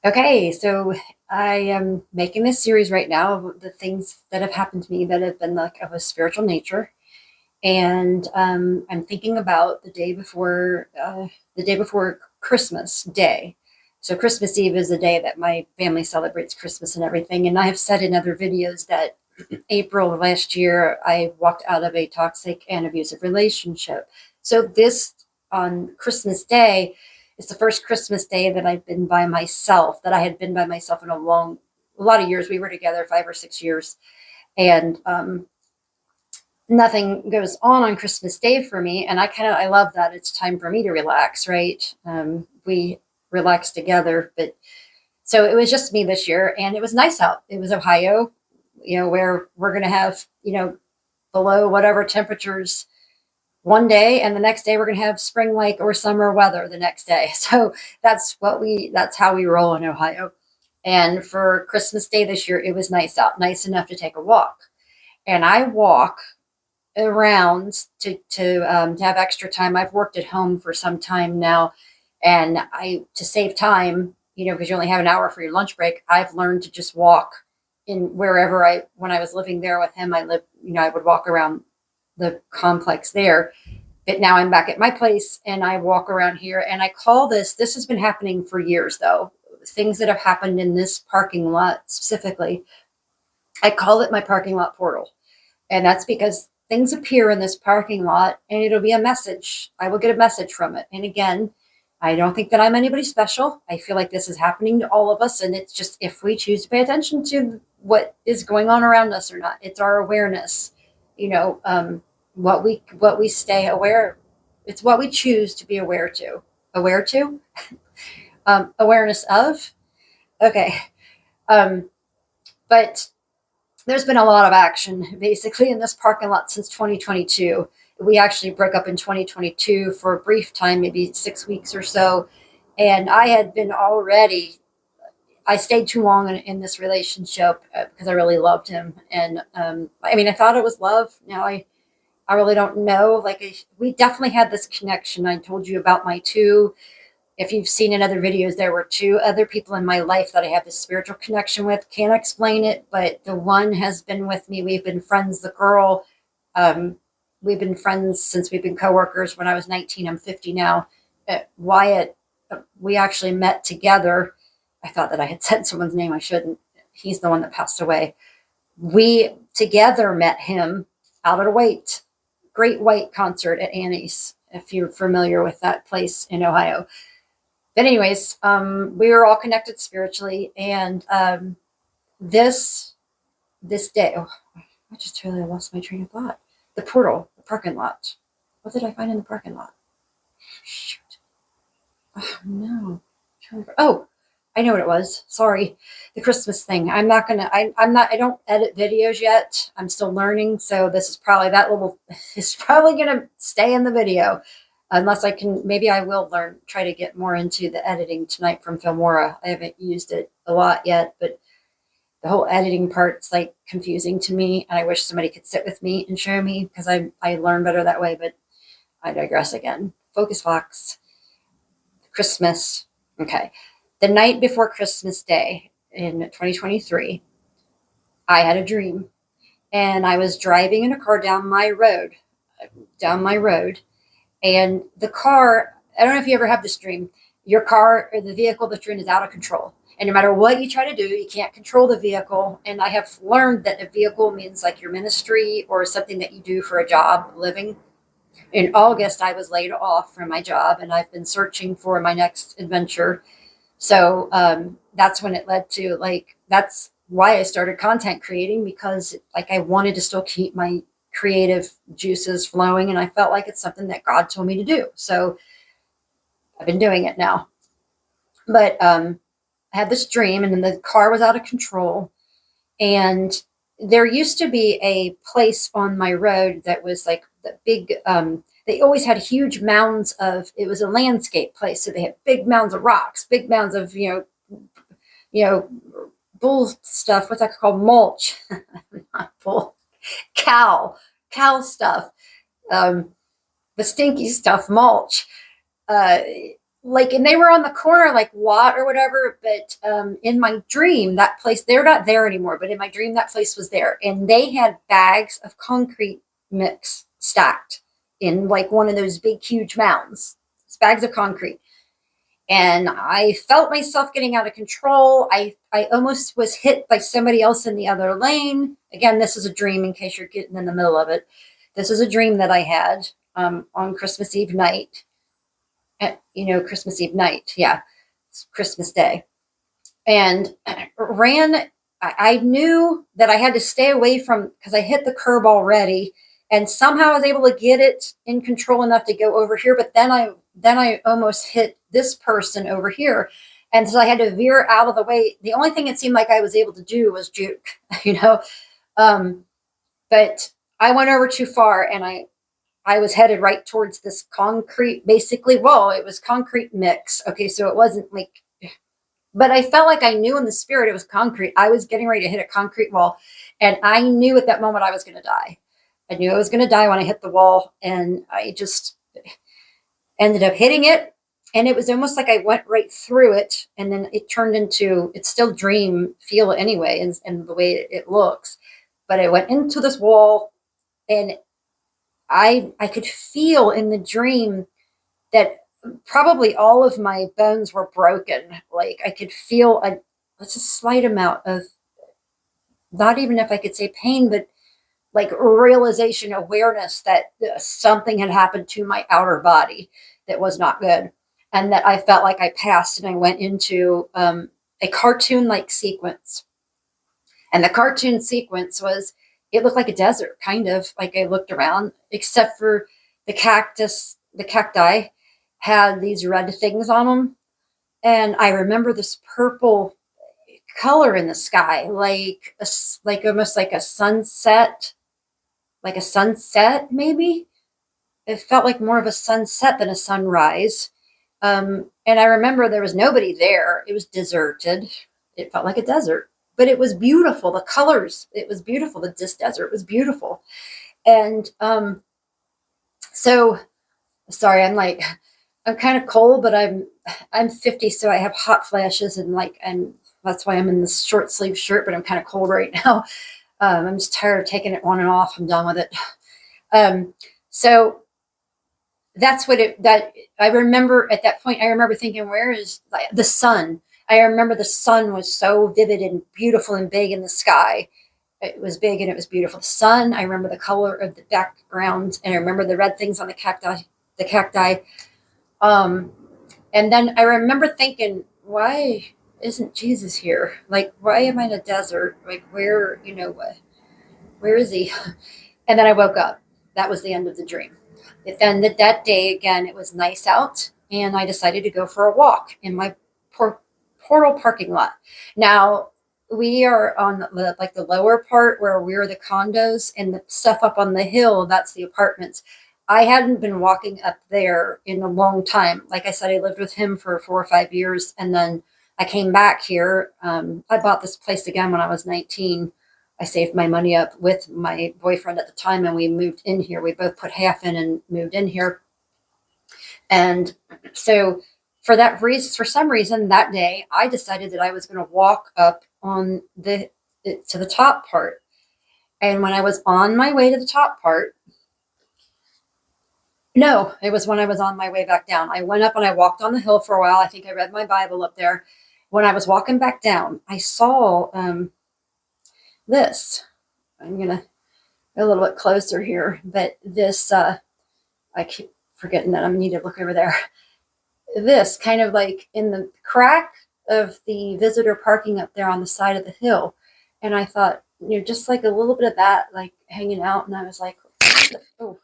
Okay, so I am making this series right now of the things that have happened to me that have been like of a spiritual nature, and I'm thinking about the day before Christmas Day. So Christmas Eve is the day that my family celebrates Christmas and everything. And I have said in other videos that April of last year I walked out of a toxic and abusive relationship. So this on Christmas Day it's the first Christmas Day that I've been by myself, that I had been by myself in a lot of years. We were together 5 or 6 years, and nothing goes on Christmas Day for me. And I love that it's time for me to relax, right? We relax together, but so it was just me this year, and it was nice out. It was Ohio, where we're going to have, below whatever temperatures one day, and the next day we're going to have spring like or summer weather the next day. So that's how we roll in Ohio. And for Christmas Day this year, it was nice out, nice enough to take a walk. And I walk around to have extra time. I've worked at home for some time now, and I to save time, because you only have an hour for your lunch break. I've learned to just walk in wherever when I was living there with him. I would walk around the complex there. But now I'm back at my place and I walk around here, and I call this has been happening for years though. Things that have happened in this parking lot specifically, I call it my parking lot portal. And that's because things appear in this parking lot and it'll be a message. I will get a message from it. And again, I don't think that I'm anybody special. I feel like this is happening to all of us. And it's just if we choose to pay attention to what is going on around us or not, it's our awareness, you know, what we stay aware. It's what we choose to be aware to, awareness of. Okay. Um, but there's been a lot of action basically in this parking lot since 2022. We actually broke up in 2022 for a brief time, maybe 6 weeks or so. And I stayed too long in this relationship because I really loved him. And I thought it was love. Now I really don't know. We definitely had this connection. I told you about my two. If you've seen in other videos, there were two other people in my life that I have this spiritual connection with. Can't explain it, but the one has been with me. We've been friends. The girl, we've been friends since we've been coworkers. When I was 19, I'm 50 now. Wyatt, we actually met together. I thought that I had said someone's name. I shouldn't. He's the one that passed away. We together met him out at a Great White concert at Annie's, if you're familiar with that place in Ohio. But anyways, we were all connected spiritually, and this day, I just totally lost my train of thought. The portal, the parking lot. What did I find in the parking lot? Shoot! Oh no! Oh, I know what it was. Sorry, the Christmas thing. I'm not gonna. I'm not. I don't edit videos yet. I'm still learning, so this is probably that little. Is probably gonna stay in the video unless I can. Maybe I will try to get more into the editing tonight from Filmora. I haven't used it a lot yet, but the whole editing part's like confusing to me, and I wish somebody could sit with me and show me because I learn better that way. But I digress again. Focus Fox. Christmas. Okay. The night before Christmas Day in 2023, I had a dream, and I was driving in a car down my road, and the car, I don't know if you ever have this dream, your car or the vehicle that you're in is out of control. And no matter what you try to do, you can't control the vehicle. And I have learned that a vehicle means like your ministry or something that you do for a job, living. In August, I was laid off from my job, and I've been searching for my next adventure. So that's when it led to that's why I started content creating, because I wanted to still keep my creative juices flowing, and I felt like it's something that God told me to do. So I've been doing it now. But I had this dream, and then the car was out of control, and there used to be a place on my road that was like the big they always had huge mounds of, it was a landscape place, so they had big mounds of rocks, big mounds of bull stuff, what's that called, mulch. Not bull, cow stuff, the stinky stuff, mulch, like, and they were on the corner, like Watt or whatever. But in my dream, that place, they're not there anymore. But in my dream, that place was there, and they had bags of concrete mix stacked in like one of those big, huge mounds. It's bags of concrete, and I felt myself getting out of control. I almost was hit by somebody else in the other lane. Again, this is a dream. In case you're getting in the middle of it, this is a dream that I had on Christmas Eve night. Christmas Eve night. Yeah, it's Christmas Day. And ran. I knew that I had to stay away from, because I hit the curb already, and somehow I was able to get it in control enough to go over here. But then I almost hit this person over here. And so I had to veer out of the way. The only thing it seemed like I was able to do was juke, you know. But I went over too far, and I was headed right towards this concrete, basically, well, it was concrete mix. Okay, so it wasn't like, but I felt like I knew in the spirit it was concrete. I was getting ready to hit a concrete wall, and I knew at that moment I was going to die. I knew I was going to die when I hit the wall, and I just ended up hitting it. And it was almost like I went right through it, and then it turned into, it's still dream feel anyway, and the way it looks. But I went into this wall, and I could feel in the dream that probably all of my bones were broken. Like I could feel a slight amount of, not even if I could say pain, but like realization, awareness that something had happened to my outer body that was not good. And that I felt like I passed and I went into a cartoon like sequence. And the cartoon sequence was, it looked like a desert, kind of. Like I looked around, except for the cacti had these red things on them. And I remember this purple color in the sky, like almost like a sunset, maybe. It felt like more of a sunset than a sunrise. And I remember there was nobody there. It was deserted. It felt like a desert, but it was beautiful. The colors, it was beautiful. This desert was beautiful. And so sorry, I'm kind of cold, but I'm 50, so I have hot flashes, and that's why I'm in this short sleeve shirt, but I'm kind of cold right now. I'm just tired of taking it on and off. I'm done with it. So that's that I remember at that point. I remember thinking, where is the sun? I remember the sun was so vivid and beautiful and big in the sky. It was big and it was beautiful. The sun, I remember the color of the background, and I remember the red things on the cacti. And then I remember thinking, why isn't Jesus here? Like, why am I in a desert? Like, where is he? And then I woke up. That was the end of the dream. Then that day, again, it was nice out, and I decided to go for a walk in my portal parking lot. Now, we are on the lower part where we're the condos, and the stuff up on the hill, that's the apartments. I hadn't been walking up there in a long time. Like I said, I lived with him for 4 or 5 years, and then I came back here. I bought this place again when I was 19. I saved my money up with my boyfriend at the time, and we moved in here. We both put half in and moved in here. And so for that reason, for some reason that day, I decided that I was going to walk up on to the top part. And when I was on my way to the top part, no, it was when I was on my way back down. I went up and I walked on the hill for a while. I think I read my Bible up there. When I was walking back down, I saw this. I'm going to go a little bit closer here, but this, I keep forgetting that I need to look over there. This kind of like in the crack of the visitor parking up there on the side of the hill. And I thought, just like a little bit of that, like hanging out. And I was like, oh,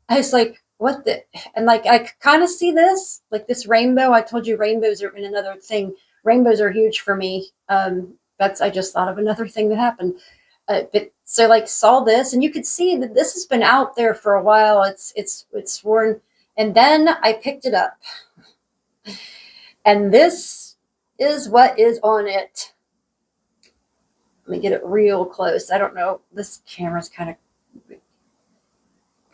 I was like, what the, and like, I kind of see this, like this rainbow. I told you rainbows are in another thing. Rainbows are huge for me. I just thought of another thing that happened. But so like saw this, and you could see that this has been out there for a while. It's worn. And then I picked it up, and this is what is on it. Let me get it real close. I don't know. This camera's kind of, you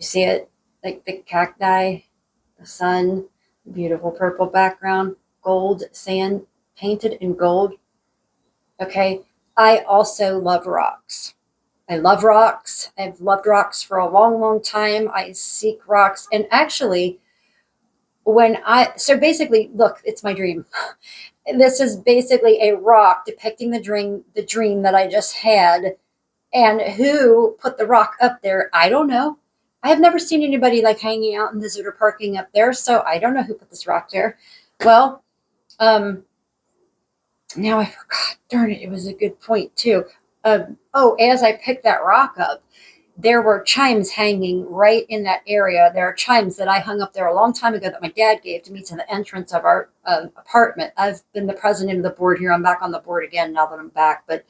see it, like the cacti, the sun, Beautiful purple background, gold sand painted in gold. Okay. I also love rocks. I love rocks. I've loved rocks for a long, long time. I seek rocks. And actually, so basically, look, it's my dream. This is basically a rock depicting the dream that I just had. And who put the rock up there? I don't know. I have never seen anybody like hanging out in the zoo or parking up there, so I don't know who put this rock there. Well, um, now I forgot. Darn it, it was a good point too. As I picked that rock up, there were chimes hanging right in that area. There are chimes that I hung up there a long time ago that my dad gave to me to the entrance of our apartment. I've been the president of the board here. I'm back on the board again now that I'm back, but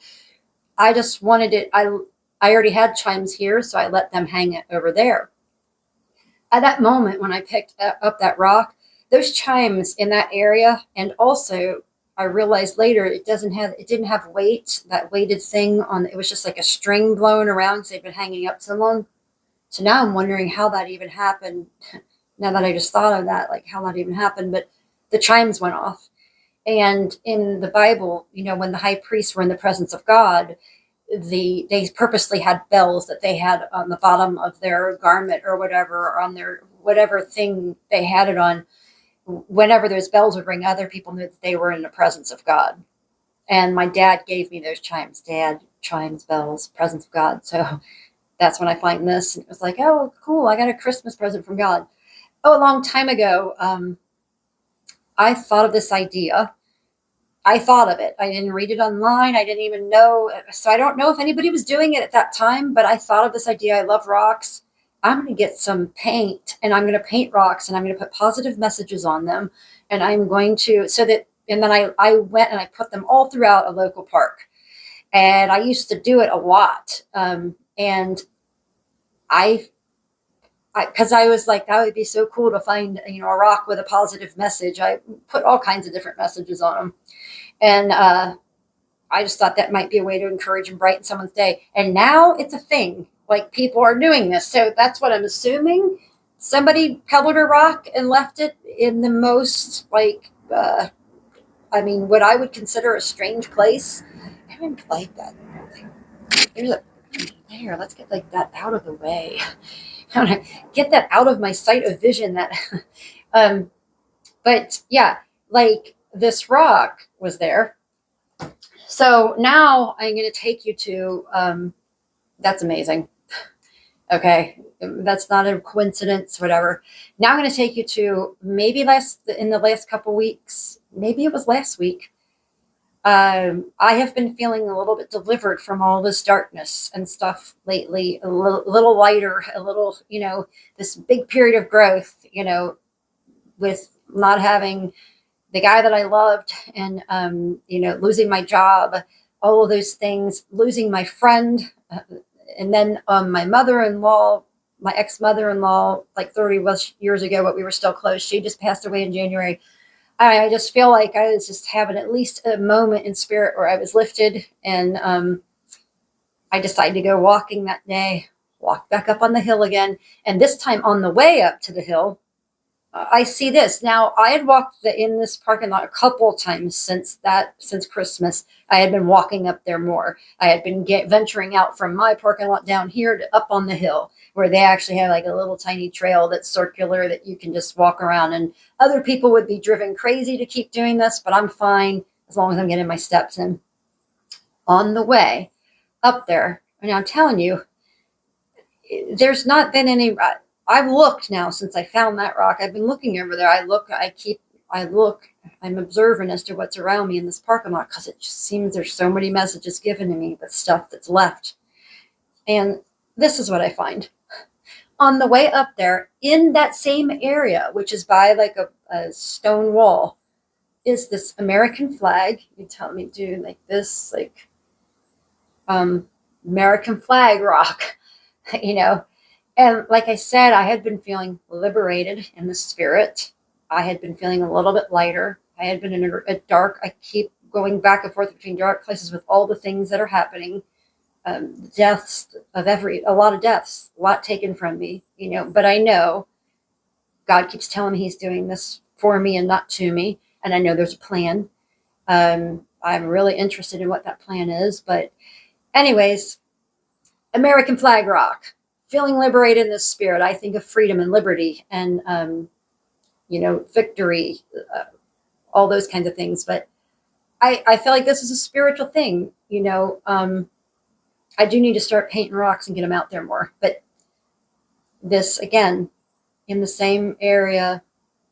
I just wanted it. I already had chimes here, so I let them hang it over there. At that moment when I picked up that rock, those chimes in that area, and also I realized later it didn't have weight, that weighted thing on it was just like a string blown around because they've been hanging up so long. So now I'm wondering how that even happened. Now that I just thought of that, like how that even happened, but the chimes went off. And in the Bible, when the high priests were in the presence of God, they purposely had bells that they had on the bottom of their garment or whatever, or on their whatever thing they had it on. Whenever those bells would ring, other people knew that they were in the presence of God. And my dad gave me those chimes. Dad, chimes, bells, presence of God. So that's when I find this, and it was like, oh, cool! I got a Christmas present from God. Oh, a long time ago, I thought of this idea. I thought of it. I didn't read it online. I didn't even know. So I don't know if anybody was doing it at that time, but I thought of this idea. I love rocks. I'm going to get some paint and I'm going to paint rocks and I'm going to put positive messages on them. And I'm going to, and then I went and I put them all throughout a local park. And I used to do it a lot. And I, because I was like, that would be so cool to find, a rock with a positive message. I put all kinds of different messages on them. And I just thought that might be a way to encourage and brighten someone's day. And now it's a thing. Like people are doing this. So that's what I'm assuming. Somebody pebbled a rock and left it in the most what I would consider a strange place. I didn't like that. There's a there. Let's get like that out of the way. I want to get that out of my sight of vision. That, um, but yeah, like this rock was there. So now I'm going to take you to, that's amazing. Okay. That's not a coincidence, whatever. Now I'm going to take you to maybe in the last couple weeks, maybe it was last week. I have been feeling a little bit delivered from all this darkness and stuff lately, a little lighter, a little, this big period of growth, with not having the guy that I loved and, losing my job, all of those things, losing my friend. And then my mother-in-law, my ex-mother-in-law, like 30 years ago, but we were still close. She just passed away in January. I just feel like I was just having at least a moment in spirit where I was lifted. And I decided to go walking that day, walk back up on the hill again. And this time on the way up to the hill, I see this. Now, I had walked in this parking lot a couple of times since Christmas. I had been walking up there more. I had been venturing out from my parking lot down here to up on the hill, where they actually have like a little tiny trail that's circular that you can just walk around. And other people would be driven crazy to keep doing this, but I'm fine as long as I'm getting my steps in. On the way up there, and I'm telling you, there's not been any. I've looked now since I found that rock. I've been looking over there. I'm observant as to what's around me in this parking lot because it just seems there's so many messages given to me, but stuff that's left. And this is what I find. On the way up there, in that same area, which is by like a stone wall, is this American flag. You tell me, do like this, like American flag rock, And like I said, I had been feeling liberated in the spirit. I had been feeling a little bit lighter. I had been in a dark, I keep going back and forth between dark places with all the things that are happening. Deaths a lot of deaths, a lot taken from me, but I know God keeps telling me he's doing this for me and not to me. And I know there's a plan. I'm really interested in what that plan is. But, anyways, American flag rock, feeling liberated in the spirit. I think of freedom and liberty and, victory, all those kinds of things. But I feel like this is a spiritual thing. I do need to start painting rocks and get them out there more. But this, again, in the same area,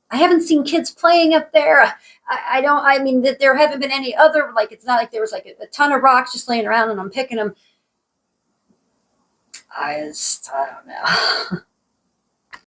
I haven't seen kids playing up there. I mean, that there haven't been any other, like, it's not like there was like a ton of rocks just laying around and I'm picking them. I don't know.